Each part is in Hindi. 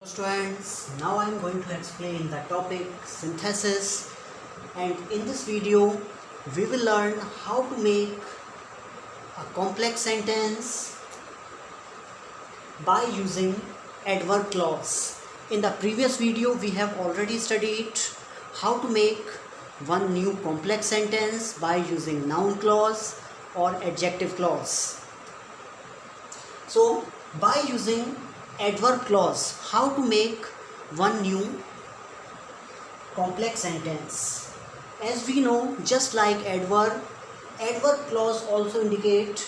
Students, now I am going to explain the topic synthesis, and in this video we will learn how to make a complex sentence by using adverb clause. In the previous video we have already studied how to make one new complex sentence by using noun clause or adjective clause. So by using adverb clause, how to make one new complex sentence. As we know, just like adverb clause also indicate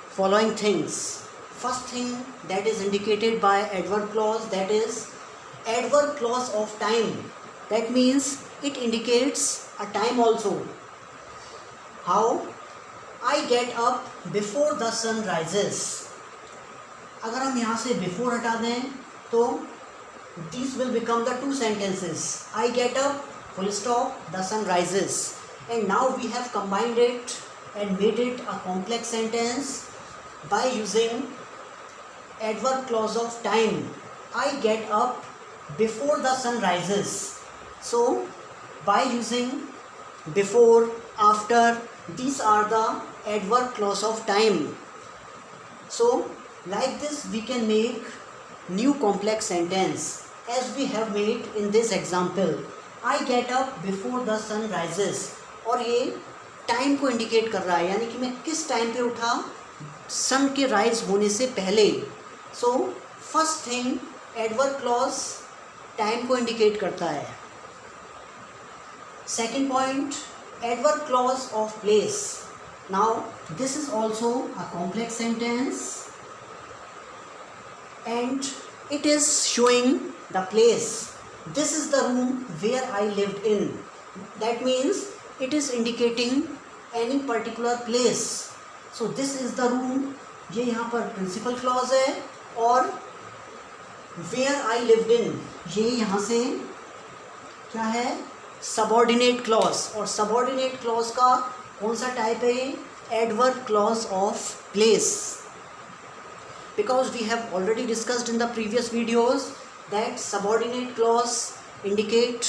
following things. First thing that is indicated by adverb clause, that is adverb clause of time. That means it indicates a time also. How? I get up before the sun rises. अगर हम यहाँ से बिफोर हटा दें तो this will become the two sentences. I get up full stop the sun rises. And now we have combined it and made it a complex sentence by using adverb clause of time. I get up before the sun rises. So by using before, after, these are the adverb clause of time. So like this we can make new complex sentence as we have made in this example. I get up before the sun rises. और ये टाइम को इंडिकेट कर रहा है, यानी कि मैं किस टाइम पे उठा, सन के राइज होने से पहले. So first thing adverb clause time को इंडिकेट करता है. Second point adverb clause of place. Now this is also a complex sentence and it is showing the place. This is the room where I lived in. That means it is indicating any particular place. So this is the room. ये यहाँ पर principal clause है और where I lived in ये यहाँ से क्या है, सबॉर्डिनेट क्लॉज. और सबॉर्डिनेट क्लॉज का कौन सा टाइप है, adverb clause of place. Because we have already discussed in the previous videos that subordinate clause indicate,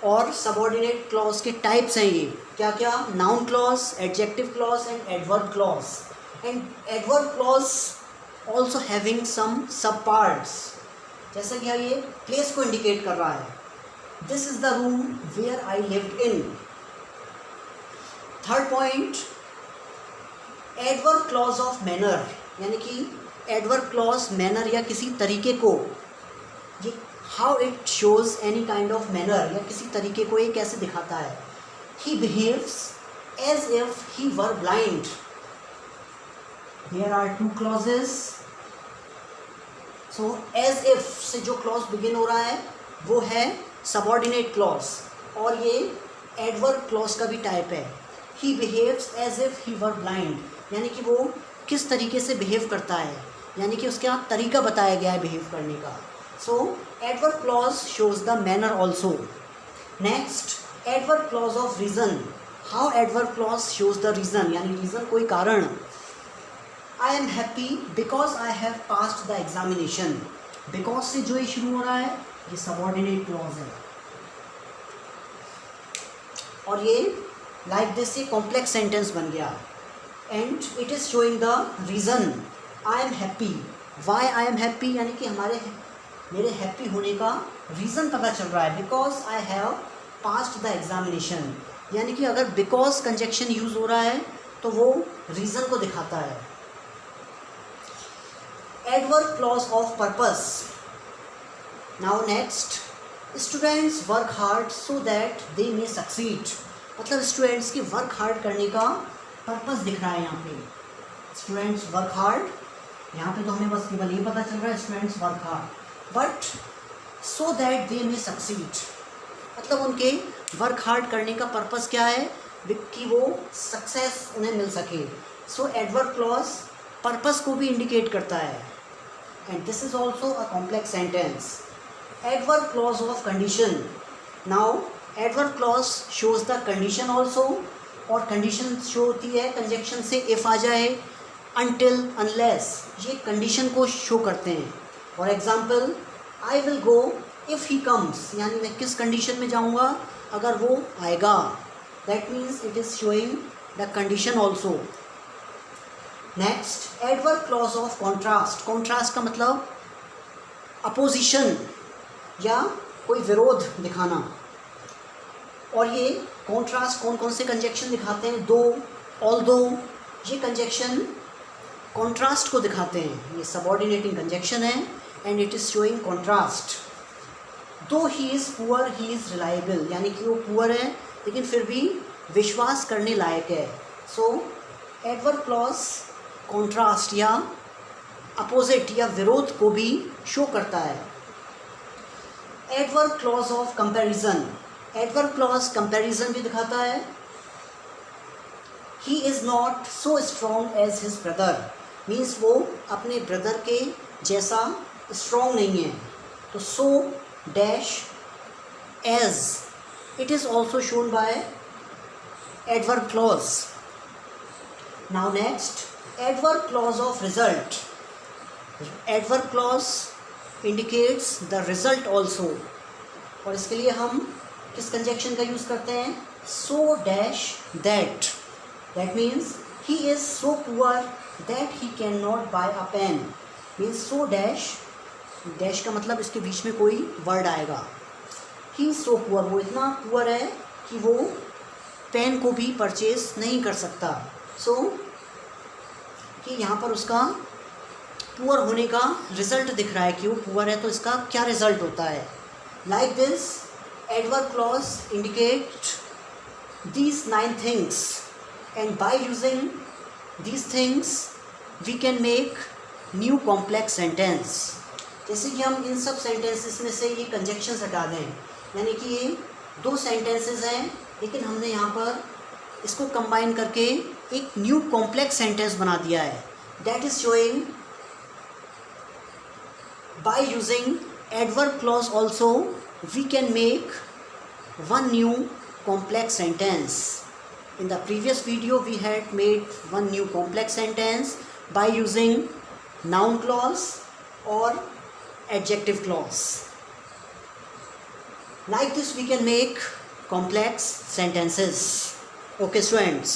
और सबॉर्डिनेट क्लॉज के टाइप्स हैं ये क्या क्या, noun clause, adjective clause and adverb clause. And adverb clause also having some sub parts. जैसा कि ये प्लेस को इंडिकेट कर रहा है, this is the room where I lived in. Third point adverb clause of manner, यानी कि एडवर्ब क्लॉज मैनर या किसी तरीके को, ये how it shows any kind of manner, या किसी तरीके को ये कैसे दिखाता है. He behaves as if he were blind. There are two clauses. So as if से जो क्लॉज बिगिन हो रहा है वो है सबॉर्डिनेट क्लॉज, और ये एडवर्ब क्लॉज का भी टाइप है. He behaves as if he were blind, यानी कि वो किस तरीके से बिहेव करता है, यानी कि उसके यहाँ तरीका बताया गया है बिहेव करने का. So adverb clause shows the manner also. Next adverb clause of reason. How adverb clause shows the reason, यानी रीज़न कोई कारण. I am happy because I have passed the examination. Because से जो ये शुरू हो रहा है ये सबॉर्डिनेट क्लॉज है, और ये लाइक दिस ये कॉम्प्लेक्स सेंटेंस बन गया. And it is showing the reason. I am happy. Why I am happy, यानी कि मेरे हैप्पी होने का रीज़न पता चल रहा है. Because I have passed the examination, यानी कि अगर बिकॉज कंजक्शन यूज़ हो रहा है तो वो रीज़न को दिखाता है. Adverb clause of purpose. Now next, students work hard so that they may succeed. मतलब स्टूडेंट्स के वर्क हार्ड करने का पर्पस दिख रहा है यहाँ पे. स्टूडेंट्स वर्क हार्ड, यहाँ पे तो हमें बस केवल ये पता चल रहा है students work hard, but so that they may succeed, मतलब उनके वर्क हार्ड करने का पर्पस क्या है कि वो सक्सेस उन्हें मिल सके. सो एडवर्ब क्लॉज पर्पस को भी इंडिकेट करता है. And this is also a complex sentence. Adverb clause of condition. Now adverb clause shows the condition also, और condition शो होती है कंजक्शन से if आ जाए, until, unless, ये कंडीशन को शो करते हैं. For example I will go if he comes, यानी मैं किस कंडीशन में जाऊँगा, अगर वो आएगा. That means it is showing the condition also. Next, adverb clause of contrast. Contrast का मतलब अपोजिशन या कोई विरोध दिखाना. और ये कॉन्ट्रास्ट कौन कौन से कंजक्शन दिखाते हैं? दो, ऑल्दो, ये कंजक्शन कॉन्ट्रास्ट को दिखाते हैं. ये सबऑर्डिनेटिंग कंजक्शन है and it is showing contrast. Though he is poor he is reliable, यानी कि वो पुअर है लेकिन फिर भी विश्वास करने लायक है. सो एडवर्ब क्लॉज कॉन्ट्रास्ट या अपोजिट या विरोध को भी शो करता है. Adverb clause of comparison. Adverb clause comparison भी दिखाता है. He is not so strong as his brother, means वो अपने ब्रदर के जैसा स्ट्रॉन्ग नहीं है. तो so dash as, it is also shown by adverb clause. Now next, adverb clause of result. Adverb clause indicates the result also, और इसके लिए हम किस कंजक्शन का यूज़ करते हैं? So dash that. That means he is so poor that he can not buy a pen. Means so dash, dash का मतलब इसके बीच में कोई वर्ड आएगा. ही इज़ सो पुअर, वो इतना पुअर है कि वो पेन को भी परचेज नहीं कर सकता. सो कि यहाँ पर उसका पुअर होने का रिज़ल्ट दिख रहा है कि वो पुअर है, तो इसका क्या रिज़ल्ट होता है. Like this adverb clause indicate these 9 things, and by using these things we can make new complex sentence. जैसे कि हम इन सब sentences में से ये conjunctions हटा दें, यानी कि ये 2 sentences हैं लेकिन हमने यहाँ पर इसको combine करके एक new complex sentence बना दिया है. That is showing by using adverb clause also we can make one new complex sentence. In the previous video we had made one new complex sentence by using noun clause or adjective clause. Like this we can make complex sentences. Okay students.